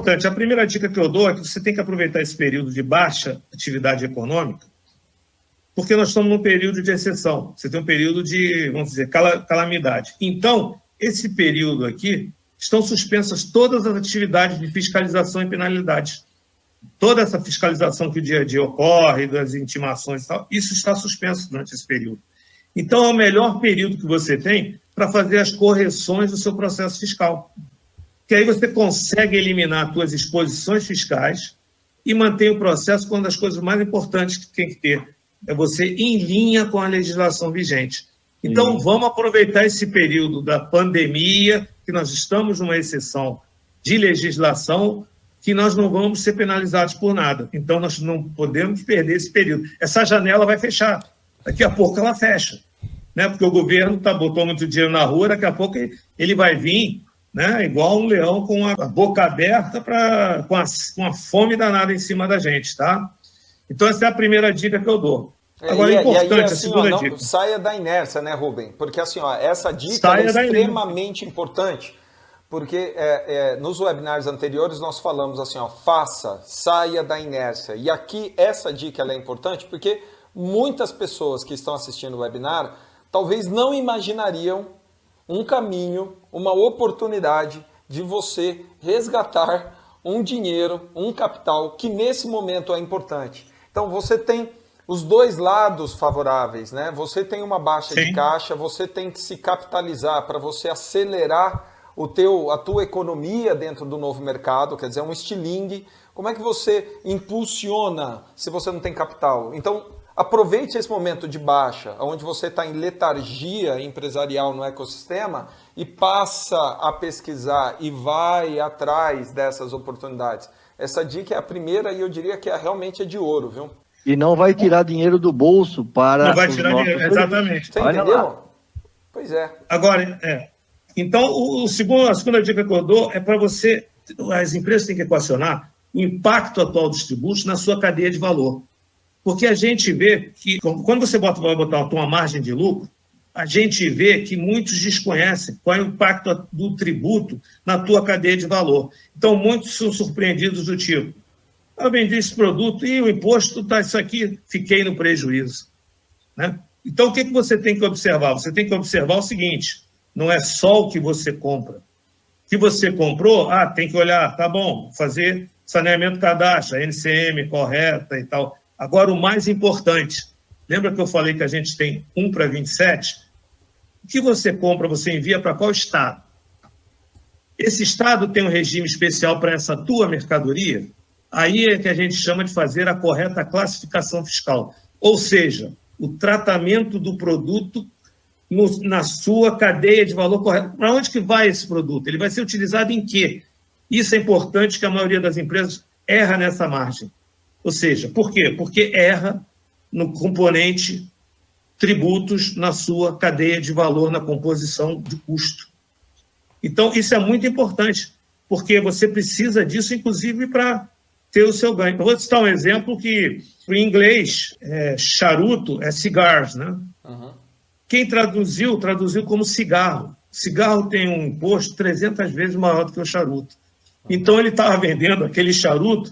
importante. A primeira dica que eu dou é que você tem que aproveitar esse período de baixa atividade econômica, porque nós estamos num período de exceção. Você tem um período de, vamos dizer, calamidade. Então, esse período aqui, estão suspensas todas as atividades de fiscalização e penalidades. Toda essa fiscalização que o dia a dia ocorre, das intimações e tal, isso está suspenso durante esse período. Então, é o melhor período que você tem para fazer as correções do seu processo fiscal. Que aí você consegue eliminar as suas exposições fiscais e manter o processo com uma das coisas mais importantes que tem que ter. É você em linha com a legislação vigente. Então, vamos aproveitar esse período da pandemia, que nós estamos numa exceção de legislação, que nós não vamos ser penalizados por nada. Então, nós não podemos perder esse período. Essa janela vai fechar. Daqui a pouco ela fecha, né? Porque o governo botou muito dinheiro na rua, daqui a pouco ele vai vir, né? Igual um leão com a boca aberta, com a fome danada em cima da gente, tá? Então, essa é a primeira dica que eu dou. Agora, é importante, aí, assim, a segunda dica. Saia da inércia, né, Rubem? Porque, assim, essa dica é extremamente importante, porque nos webinars anteriores nós falamos assim, saia da inércia. E aqui, essa dica ela é importante porque muitas pessoas que estão assistindo o webinar talvez não imaginariam um caminho, uma oportunidade de você resgatar um dinheiro, um capital que nesse momento é importante. Então você tem os dois lados favoráveis, né? Você tem uma baixa de caixa, você tem que se capitalizar para você acelerar a tua economia dentro do novo mercado, quer dizer, um estilingue. Como é que você impulsiona se você não tem capital? Então, aproveite esse momento de baixa, onde você está em letargia empresarial no ecossistema e passa a pesquisar e vai atrás dessas oportunidades. Essa dica é a primeira e eu diria que realmente é de ouro, viu? E não vai tirar dinheiro do bolso para... Não vai tirar dinheiro, exatamente. Você entendeu? Pois é. Agora, então, a segunda dica que eu dou é para você... As empresas têm que equacionar o impacto atual dos tributos na sua cadeia de valor. Porque a gente vê que, quando você vai botar uma margem de lucro, a gente vê que muitos desconhecem qual é o impacto do tributo na tua cadeia de valor. Então, muitos são surpreendidos do tipo, eu vendi esse produto e o imposto está isso aqui, fiquei no prejuízo. Né? Então, o que você tem que observar? Você tem que observar o seguinte, não é só o que você compra. O que você comprou, tem que olhar, tá bom, fazer saneamento cadastro, a NCM correta e tal. Agora, o mais importante, lembra que eu falei que a gente tem 1 para 27? O que você compra, você envia para qual estado? Esse estado tem um regime especial para essa tua mercadoria? Aí é que a gente chama de fazer a correta classificação fiscal. Ou seja, o tratamento do produto na sua cadeia de valor correta. Para onde que vai esse produto? Ele vai ser utilizado em quê? Isso é importante, que a maioria das empresas erra nessa margem. Ou seja, por quê? Porque erra no componente tributos na sua cadeia de valor, na composição de custo. Então, isso é muito importante, porque você precisa disso, inclusive, para ter o seu ganho. Eu vou citar um exemplo que, em inglês, charuto é cigars, né? Uhum. Quem traduziu como cigarro. Cigarro tem um imposto 300 vezes maior do que o charuto. Então, ele estava vendendo aquele charuto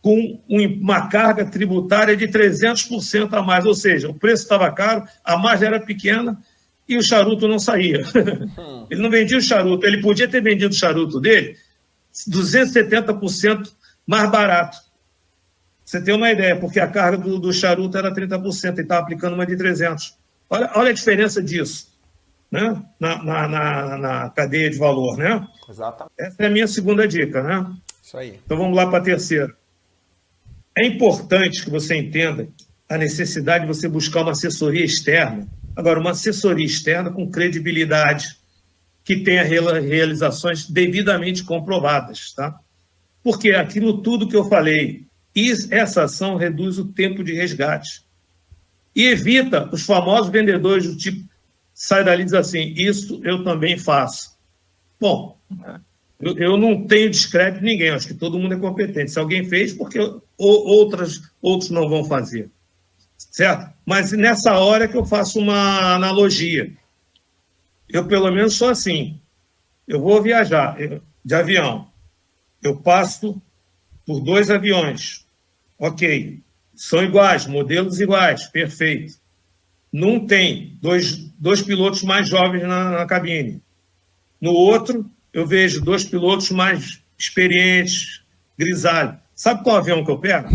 com uma carga tributária de 300% a mais, ou seja, o preço estava caro, a margem era pequena e o charuto não saía. Ele não vendia o charuto, ele podia ter vendido o charuto dele 270% mais barato. Você tem uma ideia, porque a carga do charuto era 30%, ele estava aplicando uma de 300%. Olha a diferença disso, né? na cadeia de valor, né? Exatamente. Essa é a minha segunda dica, né? Isso aí. Então vamos lá para a terceira. É importante que você entenda a necessidade de você buscar uma assessoria externa. Agora, uma assessoria externa com credibilidade, que tenha realizações devidamente comprovadas, tá? Porque aquilo tudo que eu falei, essa ação reduz o tempo de resgate e evita os famosos vendedores do tipo, sai dali e diz assim, isso eu também faço. Bom, eu não tenho descrédito de ninguém, acho que todo mundo é competente. Se alguém fez, porque outros não vão fazer. Certo? Mas nessa hora que eu faço uma analogia. Eu, pelo menos, sou assim. Eu vou viajar de avião. eu passo por 2 aviões. Ok, são iguais, modelos iguais, perfeito. Num tem dois pilotos mais jovens na cabine. No outro, eu vejo 2 pilotos mais experientes, grisalhos. Sabe qual avião que eu pego?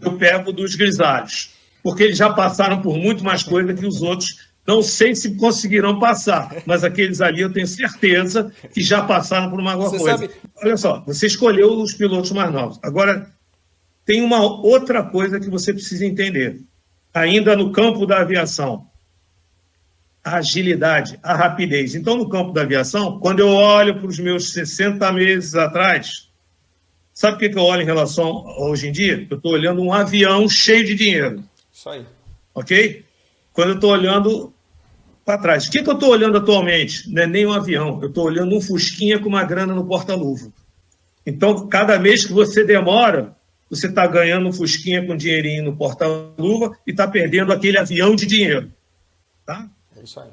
Eu pego dos grisalhos, porque eles já passaram por muito mais coisa que os outros. Não sei se conseguirão passar, mas aqueles ali eu tenho certeza que já passaram por uma coisa. Sabe... Olha só, você escolheu os pilotos mais novos. Agora, tem uma outra coisa que você precisa entender. Ainda no campo da aviação, a agilidade, a rapidez. Então, no campo da aviação, quando eu olho para os meus 60 meses atrás, sabe o que eu olho em relação a hoje em dia? Eu estou olhando um avião cheio de dinheiro. Isso aí. Ok? Quando eu estou olhando para trás. O que eu estou olhando atualmente? Não é nem um avião. Eu estou olhando um fusquinha com uma grana no porta-luva. Então, cada mês que você demora, você está ganhando um fusquinha com dinheirinho no porta-luva e está perdendo aquele avião de dinheiro. Tá? É isso aí.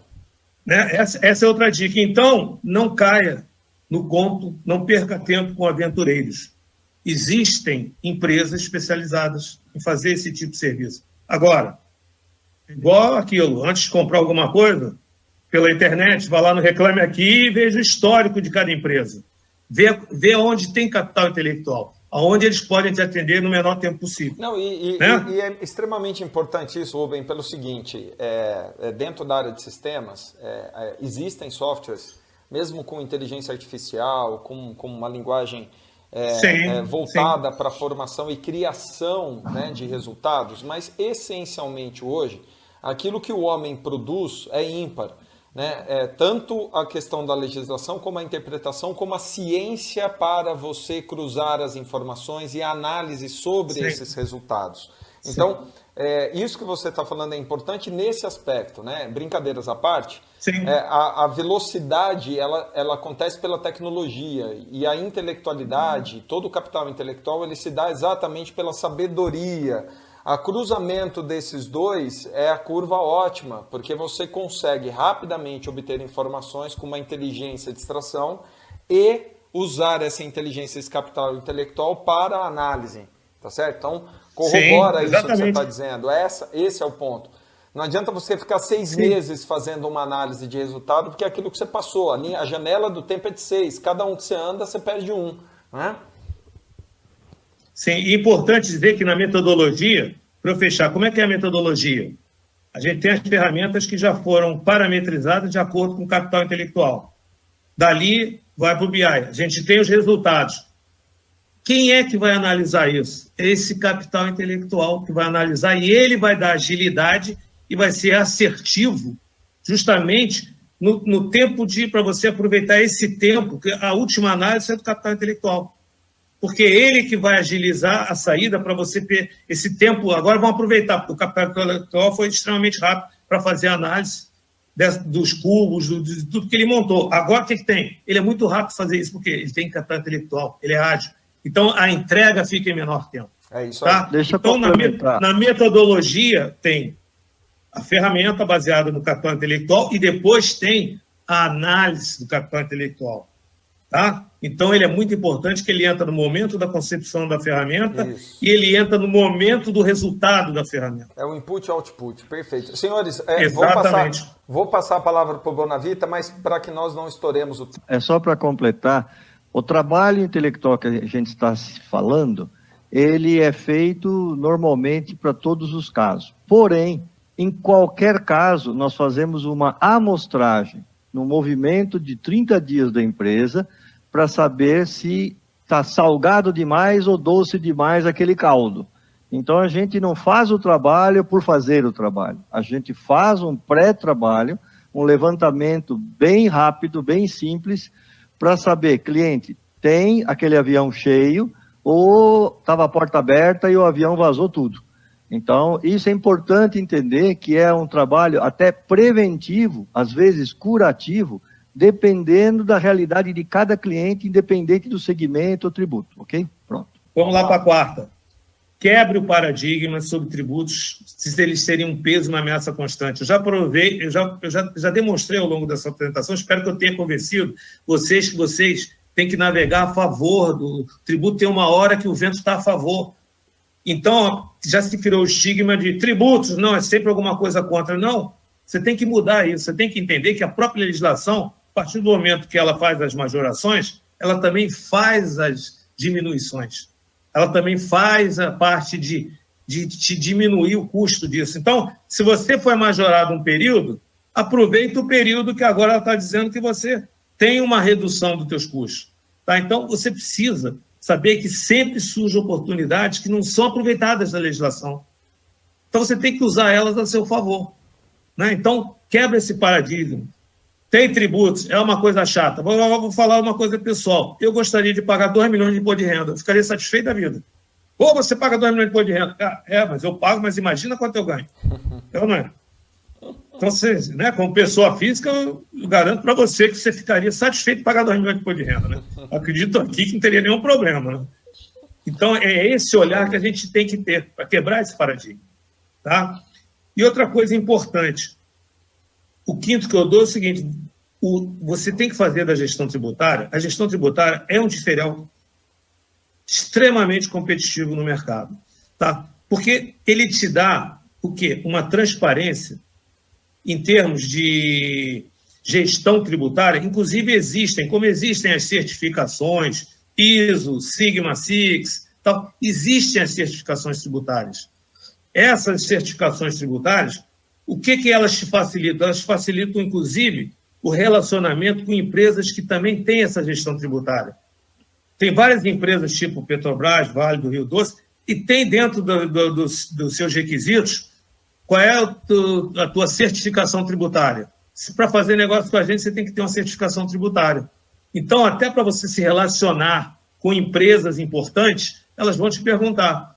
Né? Essa é outra dica. Então, não caia no conto, não perca tempo com aventureiros. Existem empresas especializadas em fazer esse tipo de serviço. Agora, igual aquilo, antes de comprar alguma coisa, pela internet, vá lá no Reclame Aqui e veja o histórico de cada empresa. Vê onde tem capital intelectual, aonde eles podem te atender no menor tempo possível. Não, e é extremamente importante isso, Rubem, pelo seguinte, dentro da área de sistemas, existem softwares, mesmo com inteligência artificial, com uma linguagem voltada para a formação e criação, né, de resultados, mas essencialmente hoje, aquilo que o homem produz é ímpar. Né? Tanto a questão da legislação, como a interpretação, como a ciência para você cruzar as informações e a análise sobre esses resultados. Então, isso que você está falando é importante nesse aspecto, né? Brincadeiras à parte, a velocidade ela acontece pela tecnologia e a intelectualidade, todo o capital intelectual, ele se dá exatamente pela sabedoria. A cruzamento desses dois é a curva ótima, porque você consegue rapidamente obter informações com uma inteligência de extração e usar essa inteligência, esse capital intelectual para a análise, tá certo? Então, corrobora isso que você está dizendo, esse é o ponto. Não adianta você ficar 6 meses fazendo uma análise de resultado, porque é aquilo que você passou, a janela do tempo é de 6, cada um que você anda, você perde 1, né? Sim, é importante dizer que na metodologia, para eu fechar, como é que é a metodologia? A gente tem as ferramentas que já foram parametrizadas de acordo com o capital intelectual. Dali, vai para o BI. A gente tem os resultados. Quem é que vai analisar isso? Esse capital intelectual que vai analisar e ele vai dar agilidade e vai ser assertivo justamente no tempo para você aproveitar esse tempo, que a última análise é do capital intelectual. Porque é ele que vai agilizar a saída para você ter esse tempo. Agora vamos aproveitar, porque o capital intelectual foi extremamente rápido para fazer a análise dos cubos, de tudo que ele montou. Agora o que tem? Ele é muito rápido fazer isso, porque ele tem capital intelectual, ele é ágil. Então a entrega fica em menor tempo. É isso aí. Tá? Deixa então, na metodologia, tem a ferramenta baseada no capital intelectual e depois tem a análise do capital intelectual. Tá? Então, ele é muito importante que ele entra no momento da concepção da ferramenta e ele entra no momento do resultado da ferramenta. É o input e output, perfeito. Senhores, exatamente. Vou passar a palavra para o Bonavita, mas para que nós não estouremos o tempo. É só para completar, o trabalho intelectual que a gente está falando, ele é feito normalmente para todos os casos. Porém, em qualquer caso, nós fazemos uma amostragem no movimento de 30 dias da empresa para saber se está salgado demais ou doce demais aquele caldo. Então, a gente não faz o trabalho por fazer o trabalho. A gente faz um pré-trabalho, um levantamento bem rápido, bem simples, para saber, cliente, tem aquele avião cheio ou estava a porta aberta e o avião vazou tudo. Então, isso é importante entender que é um trabalho até preventivo, às vezes curativo, dependendo da realidade de cada cliente, independente do segmento ou tributo, ok? Pronto. Vamos lá para a quarta. Quebre o paradigma sobre tributos, se eles serem um peso, uma ameaça constante. Eu já provei, eu já demonstrei ao longo dessa apresentação, espero que eu tenha convencido vocês que vocês tem que navegar a favor do tributo, tem uma hora que o vento está a favor. Então, já se criou o estigma de tributos, não, é sempre alguma coisa contra. Não, você tem que mudar isso, você tem que entender que a própria legislação, a partir do momento que ela faz as majorações, ela também faz as diminuições. Ela também faz a parte de diminuir o custo disso. Então, se você foi majorado um período, aproveita o período que agora ela está dizendo que você tem uma redução dos teus custos. Tá? Então, você precisa saber que sempre surgem oportunidades que não são aproveitadas da legislação. Então, você tem que usar elas a seu favor. Né? Então, quebra esse paradigma. Tem tributos, é uma coisa chata. Vou falar uma coisa pessoal. Eu gostaria de pagar 2 milhões de imposto de renda. Eu ficaria satisfeito da vida. Ou você paga 2 milhões de imposto de renda. Mas eu pago, mas imagina quanto eu ganho. Eu não é. Então, você, né, como pessoa física, eu garanto para você que você ficaria satisfeito de pagar 2 milhões de imposto de renda. Né? Acredito aqui que não teria nenhum problema. Né? Então, é esse olhar que a gente tem que ter para quebrar esse paradigma. Tá? E outra coisa importante, o quinto que eu dou é o seguinte, você tem que fazer da gestão tributária, a gestão tributária é um diferencial extremamente competitivo no mercado, tá? Porque ele te dá o quê? Uma transparência em termos de gestão tributária, inclusive como existem as certificações, ISO, Sigma Six, tal, existem as certificações tributárias. Essas certificações tributárias, o que elas te facilitam? Elas facilitam, inclusive, o relacionamento com empresas que também têm essa gestão tributária. Tem várias empresas, tipo Petrobras, Vale do Rio Doce, e tem dentro dos seus requisitos qual é a tua certificação tributária. Para fazer negócio com a gente, você tem que ter uma certificação tributária. Então, até para você se relacionar com empresas importantes, elas vão te perguntar.